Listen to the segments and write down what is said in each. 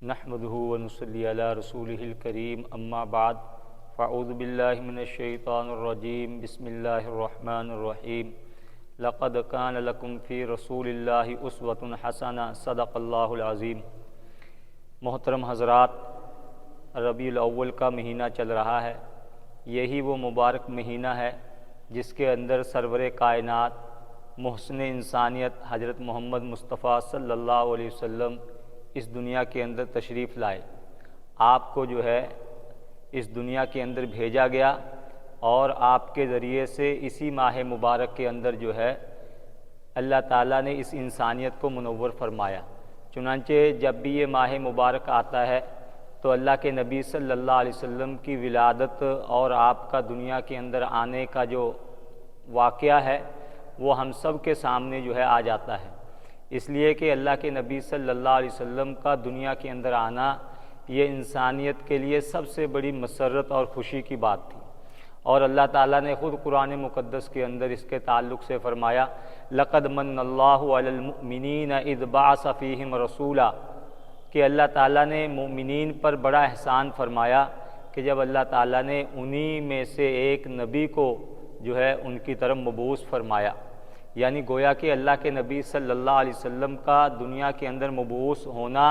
نحمده ونصلي على رسوله الكريم اما بعد فاعوذ باللہ من الشیطان الرجیم بسم اللہ الرحمن الرحیم لقد كان لكم في رسول اللہ اسوة حسنہ صدق اللہ العظیم۔ محترم حضرات، ربیع الاول کا مہینہ چل رہا ہے۔ یہی وہ مبارک مہینہ ہے جس کے اندر سرور کائنات محسن انسانیت حضرت محمد مصطفیٰ صلی اللہ علیہ وسلم اس دنیا کے اندر تشریف لائے۔ آپ کو جو ہے اس دنیا کے اندر بھیجا گیا اور آپ کے ذریعے سے اسی ماہ مبارک کے اندر جو ہے اللہ تعالیٰ نے اس انسانیت کو منور فرمایا۔ چنانچہ جب بھی یہ ماہ مبارک آتا ہے تو اللہ کے نبی صلی اللہ علیہ وسلم کی ولادت اور آپ کا دنیا کے اندر آنے کا جو واقعہ ہے وہ ہم سب کے سامنے جو ہے آ جاتا ہے، اس لیے کہ اللہ کے نبی صلی اللہ علیہ وسلم کا دنیا کے اندر آنا یہ انسانیت کے لیے سب سے بڑی مسرت اور خوشی کی بات تھی۔ اور اللہ تعالیٰ نے خود قرآن مقدس کے اندر اس کے تعلق سے فرمایا لقد من اللہ علی المؤمنین اذ بعث فیہم رسولا، کہ اللہ تعالیٰ نے مومنین پر بڑا احسان فرمایا کہ جب اللہ تعالیٰ نے انہی میں سے ایک نبی کو جو ہے ان کی طرف مبعوث فرمایا، یعنی گویا کہ اللہ کے نبی صلی اللہ علیہ وسلم کا دنیا کے اندر مبعوث ہونا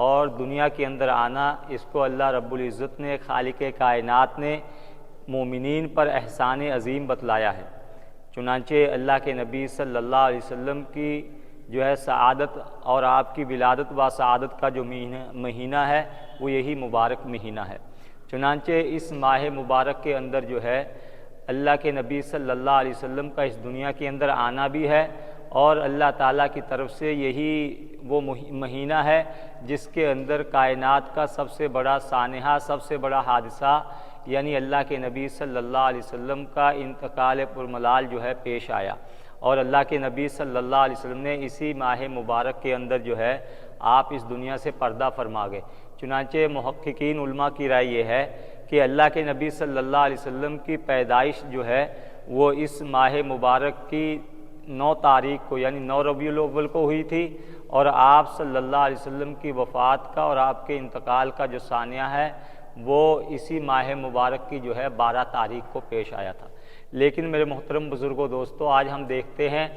اور دنیا کے اندر آنا، اس کو اللہ رب العزت نے خالق کائنات نے مومنین پر احسان عظیم بتلایا ہے۔ چنانچہ اللہ کے نبی صلی اللہ علیہ وسلم کی جو ہے سعادت اور آپ کی ولادت و سعادت کا جو مہینہ ہے وہ یہی مبارک مہینہ ہے۔ چنانچہ اس ماہ مبارک کے اندر جو ہے اللہ کے نبی صلی اللہ علیہ وسلم کا اس دنیا کے اندر آنا بھی ہے، اور اللہ تعالیٰ کی طرف سے یہی وہ مہینہ ہے جس کے اندر کائنات کا سب سے بڑا سانحہ، سب سے بڑا حادثہ، یعنی اللہ کے نبی صلی اللہ علیہ وسلم کا انتقال پرملال جو ہے پیش آیا۔ اور اللہ کے نبی صلی اللہ علیہ وسلم نے اسی ماہ مبارک کے اندر جو ہے آپ اس دنیا سے پردہ فرما گئے۔ چنانچہ محققین علماء کی رائے یہ ہے کہ اللہ کے نبی صلی اللہ علیہ وسلم کی پیدائش جو ہے وہ اس ماہ مبارک کی 9 تاریخ کو یعنی 9 ربیع الاول کو ہوئی تھی، اور آپ صلی اللہ علیہ وسلم کی وفات کا اور آپ کے انتقال کا جو ثانیہ ہے وہ اسی ماہ مبارک کی جو ہے 12 تاریخ کو پیش آیا تھا۔ لیکن میرے محترم بزرگوں دوستو، آج ہم دیکھتے ہیں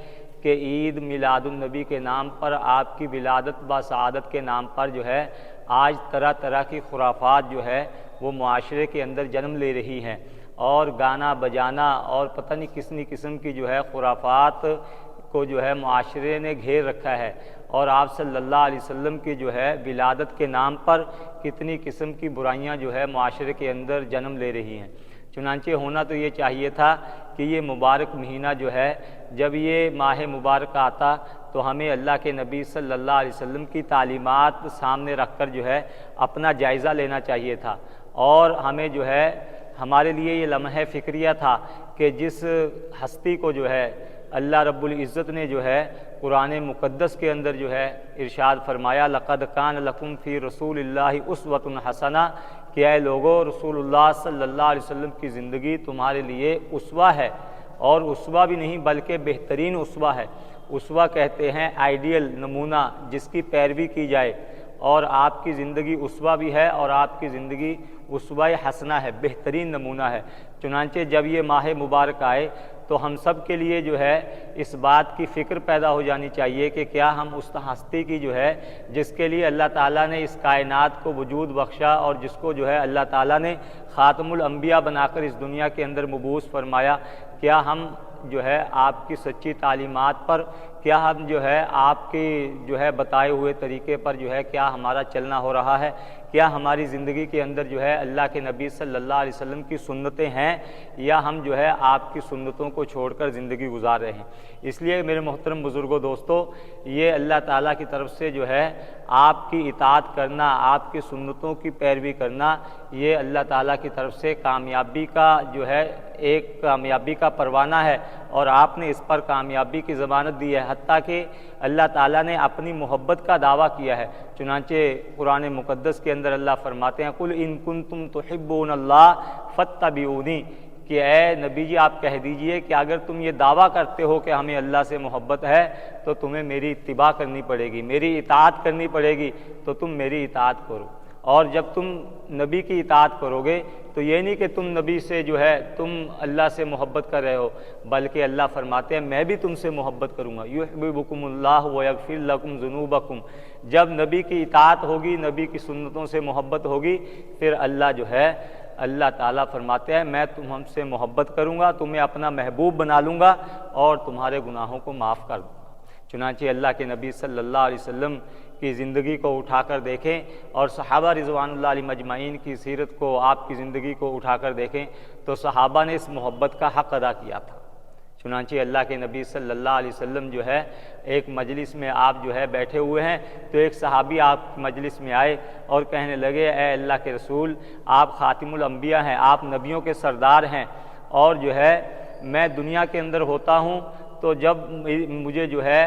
کہ عید میلاد النبی کے نام پر، آپ کی ولادت با سعادت کے نام پر جو ہے آج طرح طرح کی خرافات جو ہے وہ معاشرے کے اندر جنم لے رہی ہیں، اور گانا بجانا اور پتہ نہیں کتنی قسم کی جو ہے خرافات کو جو ہے معاشرے نے گھیر رکھا ہے، اور آپ صلی اللہ علیہ وسلم کی جو ہے ولادت کے نام پر کتنی قسم کی برائیاں جو ہے معاشرے کے اندر جنم لے رہی ہیں۔ چنانچہ ہونا تو یہ چاہیے تھا کہ یہ مبارک مہینہ جو ہے جب یہ ماہ مبارک آتا تو ہمیں اللہ کے نبی صلی اللہ علیہ وسلم کی تعلیمات سامنے رکھ کر جو ہے اپنا جائزہ لینا چاہیے تھا، اور ہمیں جو ہے ہمارے لیے یہ لمحہ فکریہ تھا کہ جس ہستی کو جو ہے اللہ رب العزت نے جو ہے قرآن مقدس کے اندر جو ہے ارشاد فرمایا لقد کان لکم فی رسول اللہ اسوۃ حسنہ، کہ اے لوگو رسول اللہ صلی اللہ علیہ وسلم کی زندگی تمہارے لیے اسوہ ہے، اور اسوہ بھی نہیں بلکہ بہترین اسوہ ہے۔ اسوہ کہتے ہیں آئیڈیل، نمونہ جس کی پیروی کی جائے، اور آپ کی زندگی اسوہ بھی ہے اور آپ کی زندگی اسوہ حسنہ ہے، بہترین نمونہ ہے۔ چنانچہ جب یہ ماہ مبارک آئے تو ہم سب کے لیے جو ہے اس بات کی فکر پیدا ہو جانی چاہیے کہ کیا ہم اس ہستی کی جو ہے جس کے لیے اللہ تعالیٰ نے اس کائنات کو وجود بخشا اور جس کو جو ہے اللہ تعالیٰ نے خاتم الانبیاء بنا کر اس دنیا کے اندر مبعوث فرمایا، کیا ہم جو ہے آپ کی سچی تعلیمات پر، کیا ہم جو ہے آپ کی جو ہے بتائے ہوئے طریقے پر جو ہے کیا ہمارا چلنا ہو رہا ہے؟ کیا ہماری زندگی کے اندر جو ہے اللہ کے نبی صلی اللہ علیہ وسلم کی سنتیں ہیں، یا ہم جو ہے آپ کی سنتوں کو چھوڑ کر زندگی گزار رہے ہیں؟ اس لیے میرے محترم بزرگوں دوستو، یہ اللہ تعالیٰ کی طرف سے جو ہے آپ کی اطاعت کرنا، آپ کی سنتوں کی پیروی کرنا، یہ اللہ تعالیٰ کی طرف سے کامیابی کا جو ہے ایک کامیابی کا پروانہ ہے، اور آپ نے اس پر کامیابی کی ضمانت دی ہے، حتیٰ کہ اللہ تعالیٰ نے اپنی محبت کا دعویٰ کیا ہے۔ چنانچہ قرآن مقدس کے اندر اللہ فرماتے ہیں قُلْ إِن كُنتُمْ تُحِبُّونَ اللَّهَ فَاتَّبِعُونِی، کہ اے نبی جی آپ کہہ دیجئے کہ اگر تم یہ دعویٰ کرتے ہو کہ ہمیں اللہ سے محبت ہے تو تمہیں میری اتباع کرنی پڑے گی، میری اطاعت کرنی پڑے گی، تو تم میری اطاعت کرو۔ اور جب تم نبی کی اطاعت کرو گے تو یہ نہیں کہ تم نبی سے جو ہے تم اللہ سے محبت کر رہے ہو، بلکہ اللہ فرماتے ہیں میں بھی تم سے محبت کروں گا۔ یحببکم اللہ ویغفر لکم ذنوبکم۔ جب نبی کی اطاعت ہوگی، نبی کی سنتوں سے محبت ہوگی، پھر اللہ جو ہے اللہ تعالیٰ فرماتے ہیں میں تم ہم سے محبت کروں گا، تمہیں اپنا محبوب بنا لوں گا اور تمہارے گناہوں کو معاف کر دوں گا۔ چنانچہ اللہ کے نبی صلی اللہ علیہ وسلم کی زندگی کو اٹھا کر دیکھیں اور صحابہ رضوان اللہ علیہ مجمعین کی سیرت کو، آپ کی زندگی کو اٹھا کر دیکھیں تو صحابہ نے اس محبت کا حق ادا کیا تھا۔ چنانچہ اللہ کے نبی صلی اللہ علیہ وسلم جو ہے ایک مجلس میں آپ جو ہے بیٹھے ہوئے ہیں تو ایک صحابی آپ مجلس میں آئے اور کہنے لگے اے اللہ کے رسول آپ خاتم الانبیاء ہیں، آپ نبیوں کے سردار ہیں، اور جو ہے میں دنیا کے اندر ہوتا ہوں تو جب مجھے جو ہے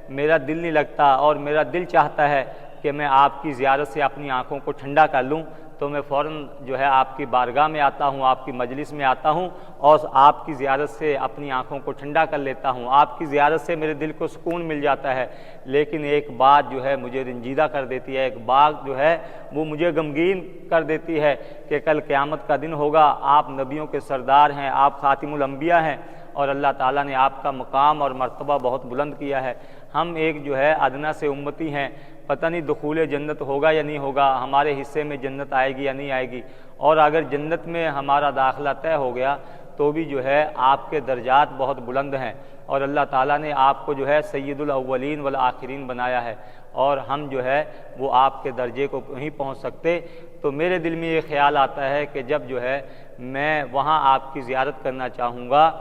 میرا دل نہیں لگتا اور میرا دل چاہتا ہے کہ میں آپ کی زیارت سے اپنی آنکھوں کو ٹھنڈا کر لوں تو میں فوراً جو ہے آپ کی بارگاہ میں آتا ہوں، آپ کی مجلس میں آتا ہوں اور آپ کی زیارت سے اپنی آنکھوں کو ٹھنڈا کر لیتا ہوں، آپ کی زیارت سے میرے دل کو سکون مل جاتا ہے۔ لیکن ایک بات جو ہے مجھے رنجیدہ کر دیتی ہے، ایک بات جو ہے وہ مجھے غمگین کر دیتی ہے کہ کل قیامت کا دن ہوگا، آپ نبیوں کے سردار ہیں، آپ خاتم الانبیاء ہیں اور اللہ تعالیٰ نے آپ کا مقام اور مرتبہ بہت بلند کیا ہے۔ ہم ایک جو ہے ادنا سے امتی ہیں، پتہ نہیں دخول جنت ہوگا یا نہیں ہوگا، ہمارے حصے میں جنت آئے گی یا نہیں آئے گی، اور اگر جنت میں ہمارا داخلہ طے ہو گیا تو بھی جو ہے آپ کے درجات بہت بلند ہیں اور اللہ تعالیٰ نے آپ کو جو ہے سید الاولین والآخرین بنایا ہے، اور ہم جو ہے وہ آپ کے درجے کو نہیں پہنچ سکتے۔ تو میرے دل میں یہ خیال آتا ہے کہ جب جو ہے میں وہاں آپ کی زیارت کرنا چاہوں گا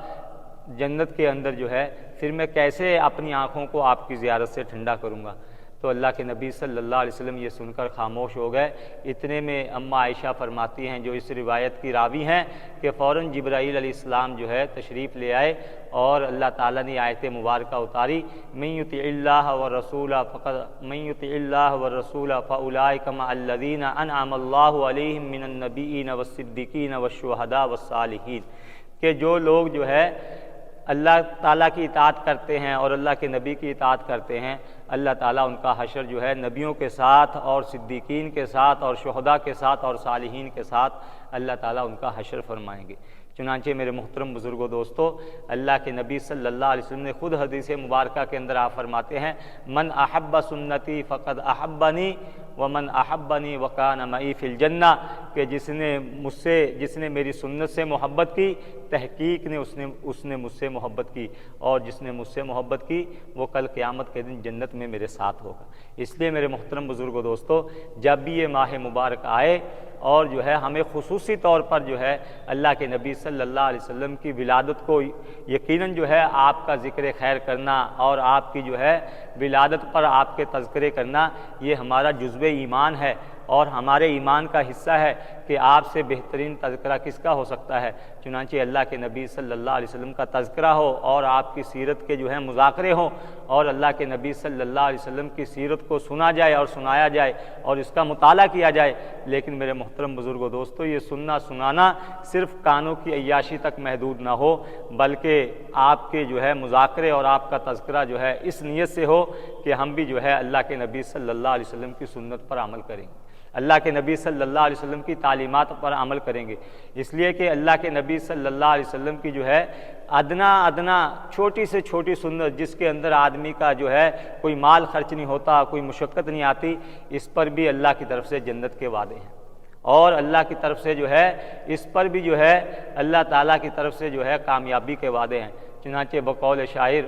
جنت کے اندر جو ہے، پھر میں کیسے اپنی آنکھوں کو آپ کی زیارت سے ٹھنڈا کروں گا؟ تو اللہ کے نبی صلی اللہ علیہ وسلم یہ سن کر خاموش ہو گئے۔ اتنے میں اماں عائشہ فرماتی ہیں جو اس روایت کی راوی ہیں کہ فوراً جبرائیل علیہ السلام جو ہے تشریف لے آئے اور اللہ تعالیٰ نے آیت مبارکہ اتاری من یطع اللہ والرسول فاولئک مع الذین انعم اللہ علیہم من النبیین والصدیقین والشہداء والصالحین، کہ جو لوگ جو ہے اللہ تعالیٰ کی اطاعت کرتے ہیں اور اللہ کے نبی کی اطاعت کرتے ہیں، اللہ تعالیٰ ان کا حشر جو ہے نبیوں کے ساتھ اور صدیقین کے ساتھ اور شہداء کے ساتھ اور صالحین کے ساتھ اللہ تعالیٰ ان کا حشر فرمائیں گے۔ چنانچہ میرے محترم بزرگوں دوستو، اللہ کے نبی صلی اللہ علیہ وسلم نے خود حدیث مبارکہ کے اندر آپ فرماتے ہیں من احب سنتی فقد احبنی ومن احبنی وکان معی فی الجنہ، کہ جس نے میری سنت سے محبت کی تحقیق نے اس نے مجھ سے محبت کی، اور جس نے مجھ سے محبت کی وہ کل قیامت کے دن جنت میں میرے ساتھ ہوگا۔ اس لیے میرے محترم بزرگوں دوستو، جب بھی یہ ماہ مبارک آئے اور جو ہے ہمیں خصوصی طور پر جو ہے اللہ کے نبی صلی اللہ علیہ وسلم کی ولادت کو یقیناً جو ہے آپ کا ذکر خیر کرنا اور آپ کی جو ہے ولادت پر آپ کے تذکرے کرنا، یہ ہمارا جزو ایمان ہے اور ہمارے ایمان کا حصہ ہے کہ آپ سے بہترین تذکرہ کس کا ہو سکتا ہے۔ چنانچہ اللہ کے نبی صلی اللہ علیہ وسلم کا تذکرہ ہو اور آپ کی سیرت کے جو ہے مذاکرے ہوں اور اللہ کے نبی صلی اللہ علیہ وسلم کی سیرت کو سنا جائے اور سنایا جائے اور اس کا مطالعہ کیا جائے۔ لیکن میرے محترم بزرگوں دوستو، یہ سننا سنانا صرف کانوں کی عیاشی تک محدود نہ ہو، بلکہ آپ کے جو ہے مذاکرے اور آپ کا تذکرہ جو ہے اس نیت سے ہو کہ ہم بھی جو ہے اللہ کے نبی صلی اللہ علیہ وسلم کی سنت پر عمل کریں گے، اللہ کے نبی صلی اللہ علیہ وسلم کی تعلیمات پر عمل کریں گے۔ اس لیے کہ اللہ کے نبی صلی اللہ علیہ وسلم کی جو ہے ادنا چھوٹی سے چھوٹی سنت، جس کے اندر آدمی کا جو ہے کوئی مال خرچ نہیں ہوتا، کوئی مشقت نہیں آتی، اس پر بھی اللہ کی طرف سے جنت کے وعدے ہیں، اور اللہ کی طرف سے جو ہے اس پر بھی جو ہے اللہ تعالیٰ کی طرف سے جو ہے کامیابی کے وعدے ہیں۔ چنانچہ بقول شاعر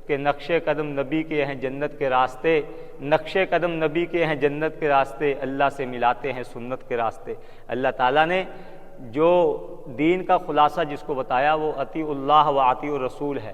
کہ نقش قدم نبی کے ہیں جنت کے راستے، نقش قدم نبی کے ہیں جنت کے راستے، اللہ سے ملاتے ہیں سنت کے راستے۔ اللہ تعالیٰ نے جو دین کا خلاصہ جس کو بتایا وہ اطیع اللہ و اطیع الرسول ہے،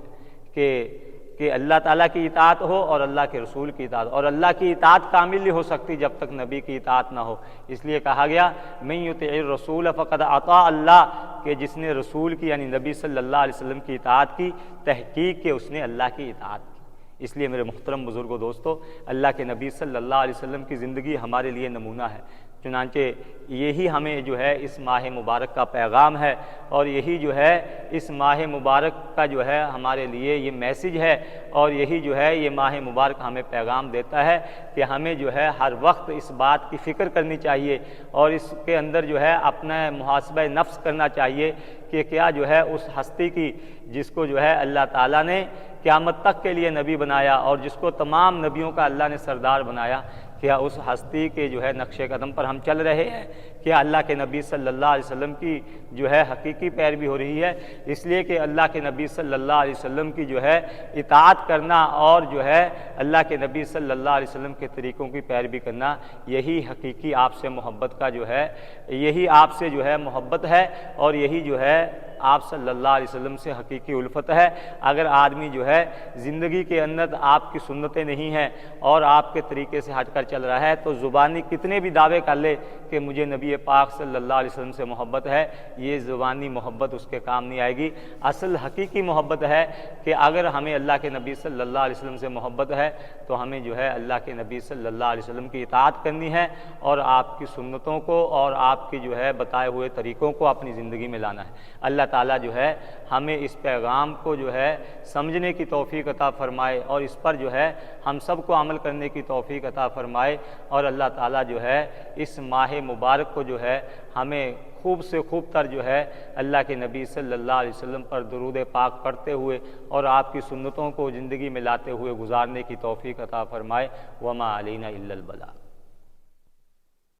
کہ اللہ تعالیٰ کی اطاعت ہو اور اللہ کے رسول کی اطاعت، اور اللہ کی اطاعت کامل نہیں ہو سکتی جب تک نبی کی اطاعت نہ ہو۔ اس لیے کہا گیا من یطع الرسول فقد اطاع اللہ، کہ جس نے رسول کی یعنی نبی صلی اللہ علیہ وسلم کی اطاعت کی تحقیق کہ اس نے اللہ کی اطاعت کی۔ اس لیے میرے محترم بزرگوں دوستو، اللہ کے نبی صلی اللہ علیہ وسلم کی زندگی ہمارے لیے نمونہ ہے۔ چنانچہ یہی ہمیں جو ہے اس ماہ مبارک کا پیغام ہے، اور یہی جو ہے اس ماہ مبارک کا جو ہے ہمارے لیے یہ میسج ہے، اور یہی جو ہے یہ ماہ مبارک ہمیں پیغام دیتا ہے کہ ہمیں جو ہے ہر وقت اس بات کی فکر کرنی چاہیے، اور اس کے اندر جو ہے اپنا محاسبہ نفس کرنا چاہیے کہ کیا جو ہے اس ہستی کی جس کو جو ہے اللہ تعالیٰ نے قیامت تک کے لیے نبی بنایا اور جس کو تمام نبیوں کا اللہ نے سردار بنایا، کیا اس ہستی کے جو ہے نقش قدم پر ہم چل رہے ہیں؟ کیا اللہ کے نبی صلی اللہ علیہ وسلم کی جو ہے حقیقی پیروی ہو رہی ہے؟ اس لیے کہ اللہ کے نبی صلی اللہ علیہ وسلم کی جو ہے اطاعت کرنا اور جو ہے اللہ کے نبی صلی اللہ علیہ وسلم کے طریقوں کی پیروی کرنا، یہی حقیقی آپ سے محبت کا جو ہے، یہی آپ سے جو ہے محبت ہے، اور یہی جو ہے آپ صلی اللہ علیہ وسلم سے حقیقی الفت ہے۔ اگر آدمی جو ہے زندگی کے اندر آپ کی سنتیں نہیں ہیں اور آپ کے طریقے سے ہٹ کر چل رہا ہے، تو زبانی کتنے بھی دعوے کر لے کہ مجھے نبی پاک صلی اللہ علیہ وسلم سے محبت ہے، یہ زبانی محبت اس کے کام نہیں آئے گی۔ اصل حقیقی محبت ہے کہ اگر ہمیں اللہ کے نبی صلی اللہ علیہ وسلم سے محبت ہے تو ہمیں جو ہے اللہ کے نبی صلی اللہ علیہ وسلم کی اطاعت کرنی ہے، اور آپ کی سنتوں کو اور آپ کی جو ہے بتائے ہوئے طریقوں کو اپنی زندگی میں لانا ہے۔ اللہ تعالیٰ جو ہے ہمیں اس پیغام کو جو ہے سمجھنے کی توفیق عطا فرمائے، اور اس پر جو ہے ہم سب کو عمل کرنے کی توفیق عطا فرمائے، اور اللہ تعالیٰ جو ہے اس ماہ مبارک کو جو ہے ہمیں خوب سے خوب تر جو ہے اللہ کے نبی صلی اللہ علیہ وسلم پر درود پاک پڑھتے ہوئے اور آپ کی سنتوں کو زندگی میں لاتے ہوئے گزارنے کی توفیق عطا فرمائے۔ وما علینا الا البلاغ۔